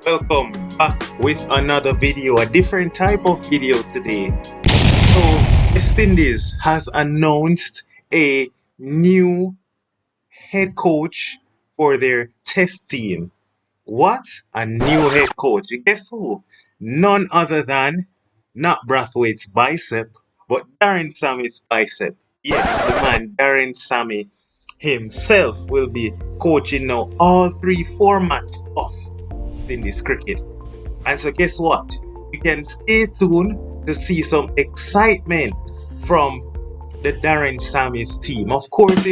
Welcome back with another video, a different type of video today. So, West Indies has announced a new head coach for their test team. What? A new head coach. Guess who? None other than not Braithwaite's bicep, but Daren Sammy's bicep. Yes, the man Daren Sammy himself will be coaching now all three formats of Indies cricket. And so guess what? You can stay tuned to see some excitement from the Daren Sammy's team. Of course,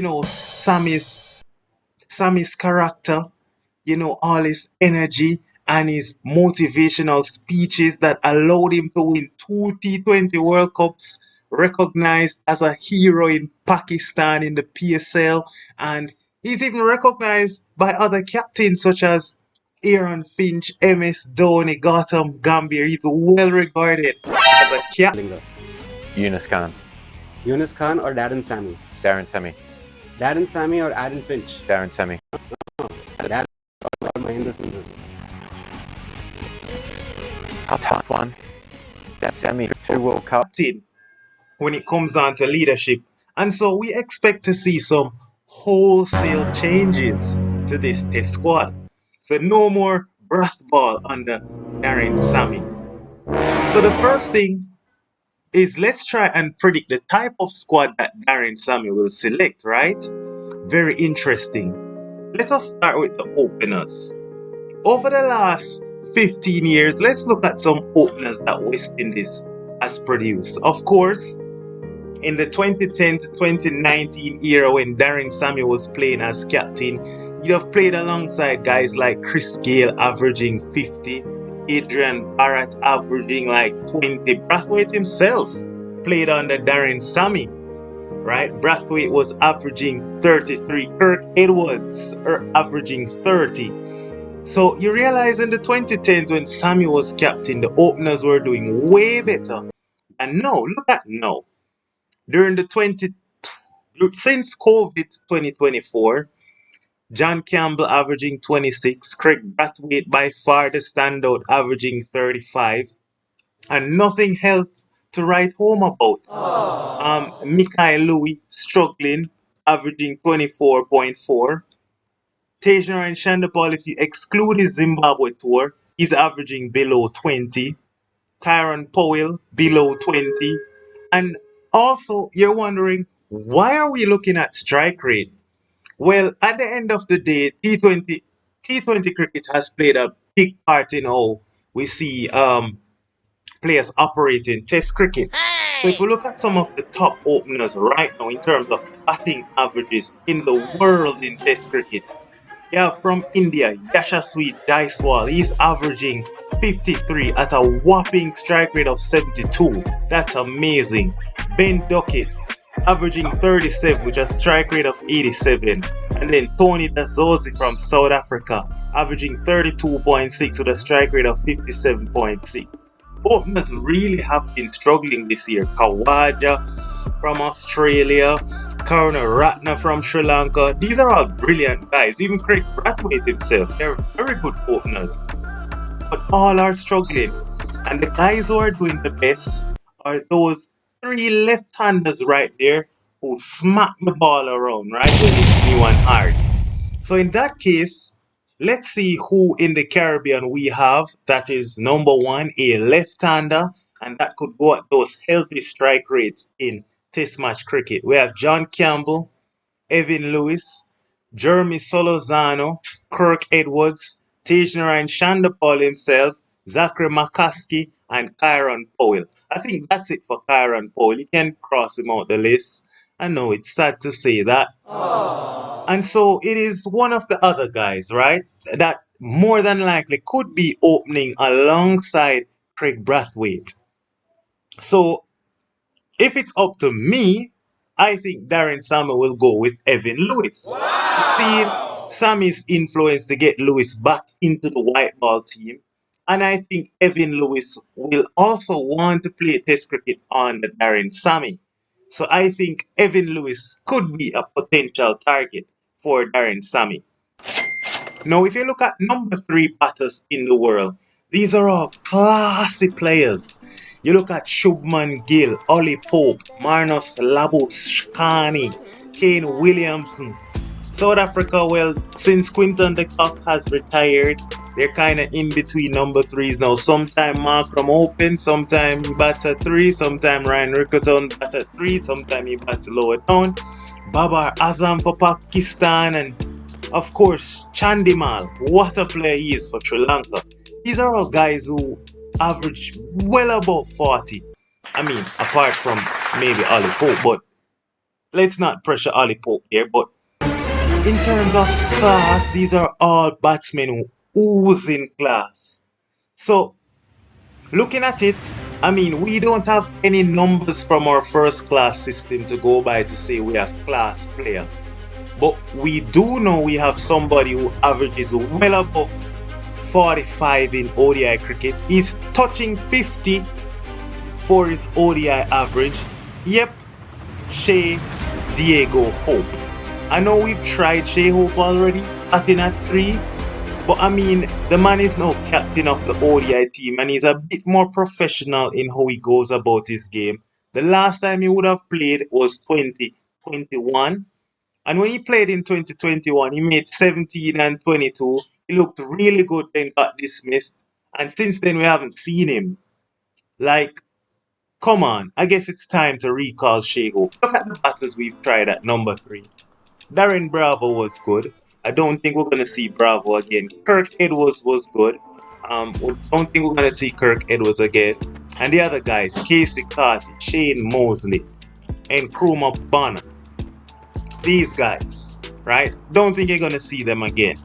Sammy's character, all his energy and his motivational speeches that allowed him to win two T20 World Cups, recognized as a hero in Pakistan in the PSL, and he's even recognized by other captains such as Aaron Finch, MS Dhoni, Gautam Gambhir. He's well regarded as a captain. Yunus Khan. Yunus Khan or Daren Sammy? Daren Sammy. Daren Sammy or Aaron Finch? Daren Sammy. Daren or Mahendra Singh? A tough one. That's Sammy. 2 World Cup. When it comes on to leadership. And so we expect to see some wholesale changes to this test squad. So no more Braithball under Daren Sammy. So the first thing is let's try and predict the type of squad that Daren Sammy will select, right? Very interesting. Let us start with the openers. Over the last 15 years, let's look at some openers that West Indies has produced. Of course, in the 2010 to 2019 era when Daren Sammy was playing as captain, you'd have played alongside guys like Chris Gayle averaging 50, Adrian Barrett averaging like 20. Braithwaite himself played under Daren Sammy, right? Braithwaite was averaging 33. Kirk Edwards averaging 30. So you realize in the 2010s when Sammy was captain, the openers were doing way better. And now, look at now. Since COVID 2024, John Campbell averaging 26, Craig Braithwaite by far the standout averaging 35, and nothing else to write home about. Mikhail Louis struggling, averaging 24.4. Tagenarine Shandapal, if you exclude his Zimbabwe tour, he's averaging below 20. Kieron Powell below 20. And also, you're wondering, why are we looking at strike rate? Well, at the end of the day, T20 cricket has played a big part in how we see players operate in Test cricket. So if we look at some of the top openers right now in terms of batting averages in the world in Test cricket, you have from India, Yashasvi Jaiswal. He's averaging 53 at a whopping strike rate of 72. That's amazing. Ben Duckett averaging 37 with a strike rate of 87. And then Tony Dazosi from South Africa averaging 32.6 with a strike rate of 57.6. Openers really have been struggling this year. Kawaja from Australia, Karuna Ratna from Sri Lanka. These are all brilliant guys. Even Craig Braithwaite himself, they're very good openers. But all are struggling. And the guys who are doing the best are those 3 left-handers right there who smack the ball around, right, when it's new and hard. So in that case, let's see who in the Caribbean we have that is number 1, a left-hander, and that could go at those healthy strike rates in Test match cricket. We have John Campbell, Evan Lewis, Jeremy Solozano, Kirk Edwards, Tagenarine Shandapal himself, Zachary McCaskey, and Kieron Powell. I think that's it for Kieron Powell. You can cross him out the list. I know it's sad to say that. And so it is one of the other guys, right, that more than likely could be opening alongside Craig Braithwaite. So if it's up to me, I think Daren Sammy will go with Evan Lewis. Seeing Sammy's influence to get Lewis back into the white ball team. And I think Evan Lewis will also want to play Test cricket on the Daren Sammy. So I think Evan Lewis could be a potential target for Daren Sammy. Now, if you look at number three batters in the world, these are all classy players. You look at Shubman Gill, Ollie Pope, Marnus Labuschagne, Kane Williamson. South Africa, well, since Quinton de Kock has retired, they're kind of in between number threes now. Sometime Markram open, sometime he bats at three, sometime Ryan Rickerton bats at three, sometime he bats lower down. Babar Azam for Pakistan, and of course, Chandimal, what a player he is for Sri Lanka. These are all guys who average well above 40. I mean, apart from maybe Ali Pope, but let's not pressure Ali Pope here. But in terms of class, these are all batsmen who ooze in class. So, looking at it, I mean, we don't have any numbers from our first class system to go by to say we have class player. But we do know we have somebody who averages well above 45 in ODI cricket. He's touching 50 for his ODI average. Yep, Shea Diego Hope. I know we've tried Shea Hope already, batting at 3. But I mean, the man is now captain of the ODI team and he's a bit more professional in how he goes about his game. The last time he would have played was 2021. And when he played in 2021, he made 17 and 22. He looked really good, then got dismissed. And since then, we haven't seen him. Like, come on. I guess it's time to recall Shea Hope. Look at the batters we've tried at number 3. Darren Bravo was good. I don't think we're going to see Bravo again. Kirk Edwards was good. We don't think we're going to see Kirk Edwards again. And the other guys, Casey Carty, Shane Mosley, and Kruma Bonner. These guys, right? Don't think you're gonna see them again.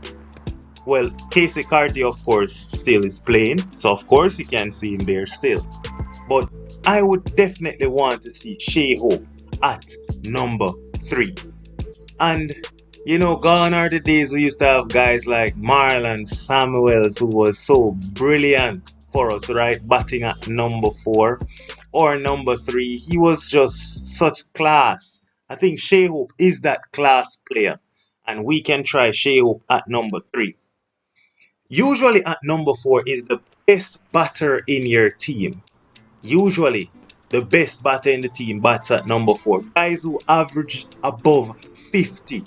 Well, Casey Carty, of course, still is playing, so of course you can see him there still. But I would definitely want to see Shea Hope at number 3. And you know, gone are the days we used to have guys like Marlon Samuels, who was so brilliant for us, right? Batting at number 4 or number 3. He was just such class. I think Shea Hope is that class player. And we can try Shea Hope at number 3. Usually at number 4 is the best batter in your team. Usually the best batter in the team bats at number 4. Guys who average above 50.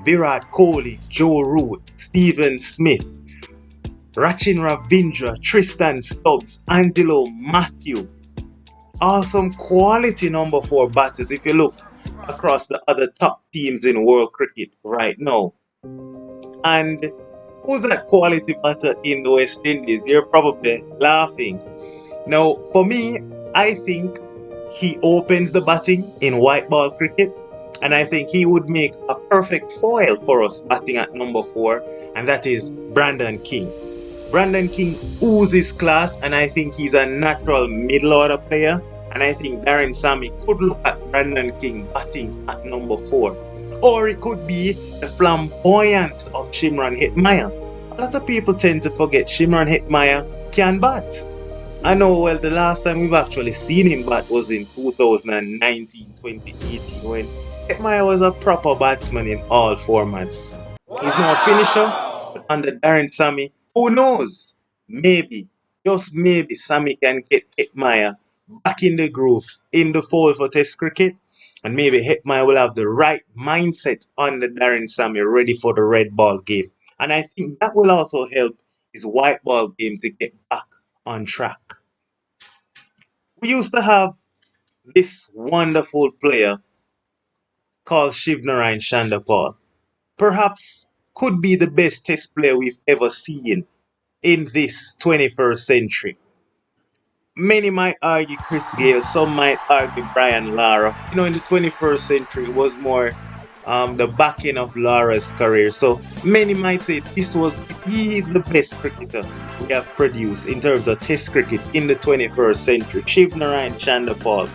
Virat Kohli, Joe Root, Stephen Smith, Rachin Ravindra, Tristan Stubbs, Angelo Matthew. Awesome quality number 4 batters if you look across the other top teams in world cricket right now. And who's that quality batter in the West Indies? You're probably laughing. Now, for me, I think he opens the batting in white ball cricket. And I think he would make a perfect foil for us batting at number 4. And that is Brandon King. Brandon King oozes class, and I think he's a natural middle order player. And I think Daren Sammy could look at Brandon King batting at number 4. Or it could be the flamboyance of Shimron Hetmyer. A lot of people tend to forget Shimron Hetmyer can bat. I know, well, the last time we've actually seen him bat was in 2019, 2018, when Hetmyer was a proper batsman in all formats. He's now a finisher under Daren Sammy. Who knows? Maybe, just maybe, Sammy can get Hetmyer back in the groove, in the fold for Test cricket. And maybe Hetmyer will have the right mindset under Daren Sammy, ready for the red ball game. And I think that will also help his white ball game to get back on track. We used to have this wonderful player called Shivnarine Chandapal. Perhaps could be the best test player we've ever seen in this 21st century. Many might argue Chris Gale, some might argue Brian Lara. You know, in the 21st century, it was more the backing of Lara's career. So many might say he is the best cricketer we have produced in terms of test cricket in the 21st century. Shivnarine Chandapal.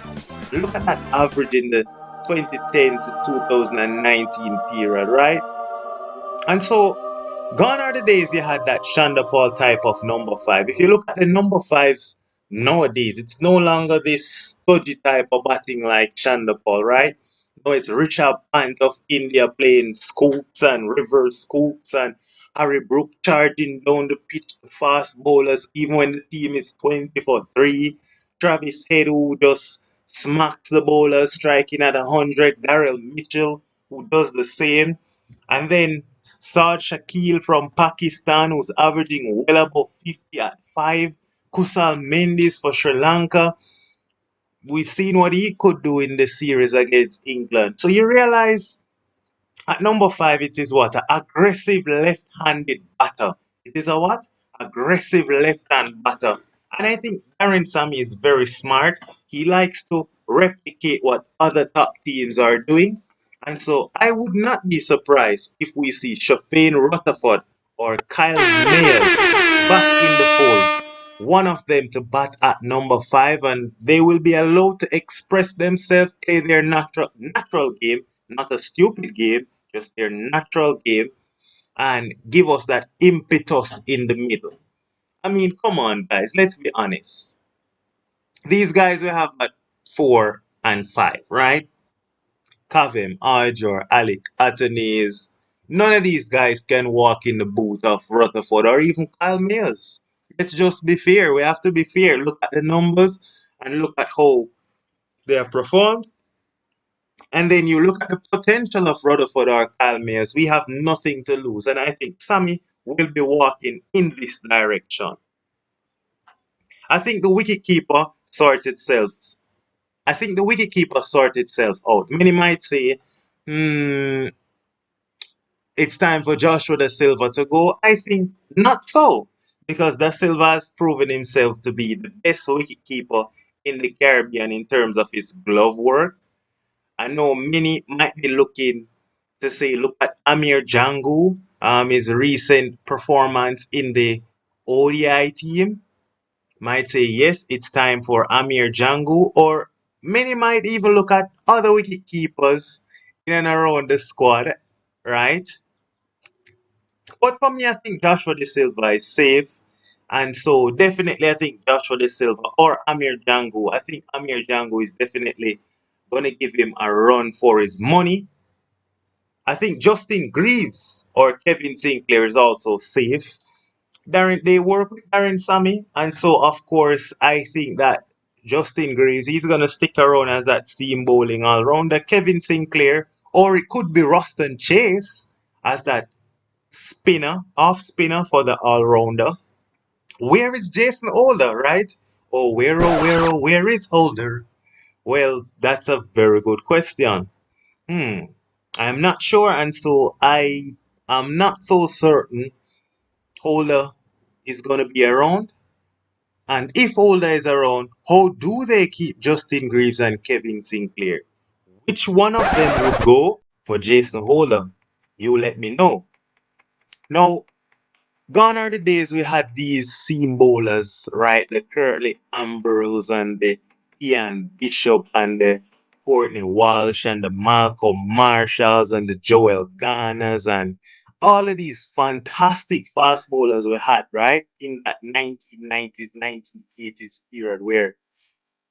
Look at that average in the 2010 to 2019 period, right? And so, gone are the days you had that Chandapal type of number 5. If you look at the number 5s nowadays, it's no longer this stodgy type of batting like Chandapal, right? No, it's Richard Pant of India playing scoops and reverse scoops and Harry Brook charging down the pitch to fast bowlers even when the team is 20 for 3. Travis Head who just smacks the bowlers striking at 100. Daryl Mitchell who does the same. And then Saad Shakil from Pakistan who's averaging well above 50 at 5. Kusal Mendes for Sri Lanka. We've seen what he could do in the series against England. So you realize at number 5, it is what? An aggressive left-handed batter. It is a what? Aggressive left-hand batter. And I think Daren Sammy is very smart. He likes to replicate what other top teams are doing. And so I would not be surprised if we see Shafane Rutherford or Kyle Mayers back in the fold. One of them to bat at number 5, and they will be allowed to express themselves, play their natural game, not a stupid game, just their natural game, and give us that impetus in the middle. I mean, come on, guys, let's be honest. These guys will have at 4 and 5, right? Kavem, Arjor, Alec, Atanes. None of these guys can walk in the boot of Rutherford or even Kyle Mills. Let's just be fair. We have to be fair. Look at the numbers and look at how they have performed. And then you look at the potential of Rutherford or Kyle Mayers. We have nothing to lose. And I think Sammy will be walking in this direction. I think the wicketkeeper sorts itself. I think the wicketkeeper sorts itself out. Many might say, hmm, it's time for Joshua Da Silva to go. I think not so. Because Da Silva has proven himself to be the best wicketkeeper in the Caribbean in terms of his glove work. I know many might be looking to say, look at Amir Jangu, his recent performance in the ODI team. Might say, yes, it's time for Amir Jangu, or many might even look at other wicket keepers in and around the squad, right? But for me, I think Joshua De Silva is safe. And so definitely I think Joshua De Silva or Amir Jangu. I think Amir Jangu is definitely gonna give him a run for his money. I think Justin Greaves or Kevin Sinclair is also safe. They work with Daren Sammy, and so of course I think that Justin Greaves he's gonna stick around as that seam bowling all rounder. Kevin Sinclair, or it could be Ruston Chase as that spinner, off spinner for the all rounder. Where is Jason Holder, right? Where is Holder? Well, that's a very good question. Hmm. I'm not sure, and so I am not so certain Holder is gonna be around. And if Holder is around, how do they keep Justin Greaves and Kevin Sinclair? Which one of them would go for Jason Holder? You let me know. Now, gone are the days we had these seam bowlers, right? The Curtly Ambrose and the Ian Bishop and the Courtney Walsh and the Malcolm Marshalls and the Joel Garners and all of these fantastic fast bowlers we had, right? In that 1990s, 1980s period where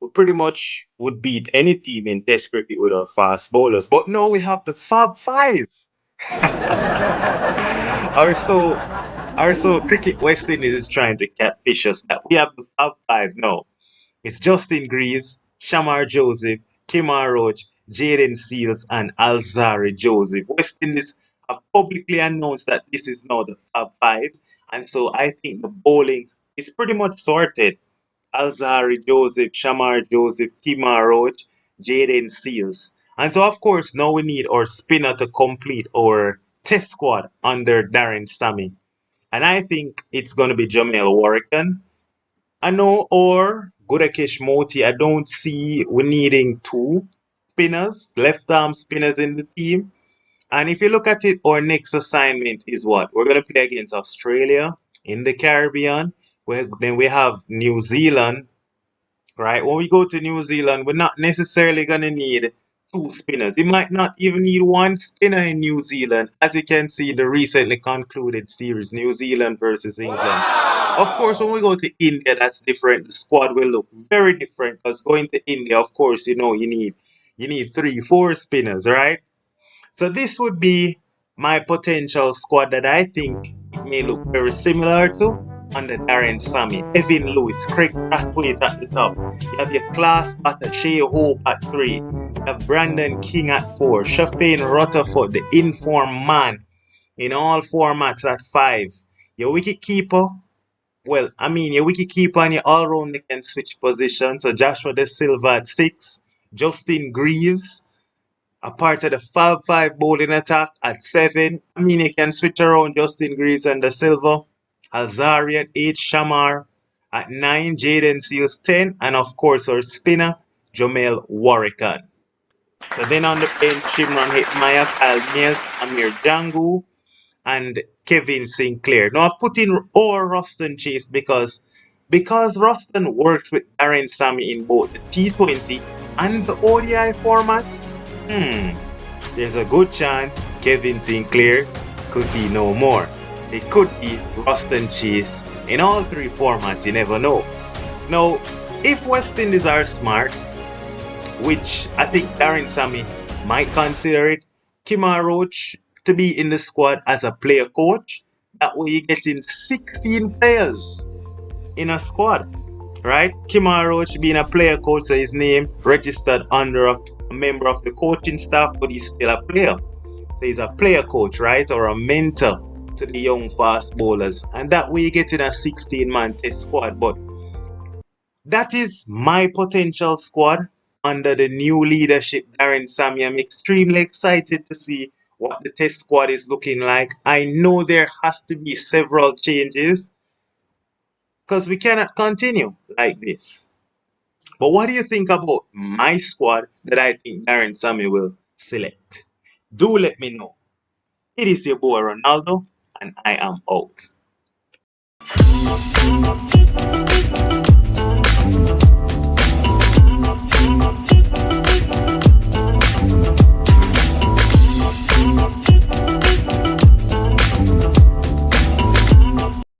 we pretty much would beat any team in Test cricket with our fast bowlers. But now we have the Fab Five. Or so Cricket West Indies is trying to catfish us that we have the Fab Five now. It's Justin Greaves, Shamar Joseph, Kimar Roach, Jaden Seals, and Alzari Joseph. West Indies have publicly announced that this is now the Fab Five, and so I think the bowling is pretty much sorted. Alzari Joseph, Shamar Joseph, Kimar Roach, Jaden Seals. And so, of course, now we need our spinner to complete our test squad under Daren Sammy. And I think it's going to be Jamel Warrican. I know, or Gudakesh Moti. I don't see we needing two spinners, left arm spinners in the team. And if you look at it, our next assignment is what? We're going to play against Australia in the Caribbean. Then we have New Zealand, right? When we go to New Zealand, we're not necessarily going to need two spinners. You might not even need one spinner in New Zealand. As you can see, the recently concluded series, New Zealand versus England. Of course, when we go to India, that's different. The squad will look very different because going to India, of course, you need 3, 4 spinners, right? So this would be my potential squad that I think may look very similar to under Daren Sammy, Evan Lewis, Craig Brathwaite at the top. You have your class batter Shea Hope at 3. You have Brandon King at 4. Shafane Rutherford, the informed man in all formats at 5. Your wicket keeper, your wicket keeper and your all rounder can switch positions. So Joshua De Silva at 6. Justin Greaves, a part of the Fab Five bowling attack at 7. You can switch around Justin Greaves and De Silva. Azari at 8. Shamar at 9. Jaden Seals 10. And of course our spinner, Jamel Warrican. So then on the bench, Shimron Hetmaya, Kyle Mears, Amir Jangu, and Kevin Sinclair. Now I've put in our Ruston Chase because Ruston works with Daren Sammy in both the T20 and the ODI format. There's a good chance Kevin Sinclair could be no more. It could be Ruston Chase in all 3 formats, you never know. Now, if West Indies are smart, which I think Daren Sammy might consider it, Kemar Roach to be in the squad as a player coach. That way you're getting 16 players in a squad, right? Kemar Roach being a player coach, so his name registered under a member of the coaching staff, but he's still a player. So he's a player coach, right? Or a mentor to the young fast bowlers. And that way you're getting a 16-man test squad. But that is my potential squad under the new leadership, Daren Sammy. I'm extremely excited to see what the test squad is looking like. I know there has to be several changes because we cannot continue like this. But what do you think about my squad that I think Daren Sammy will select? Do let me know. It is your boy Ronaldo, and I am out.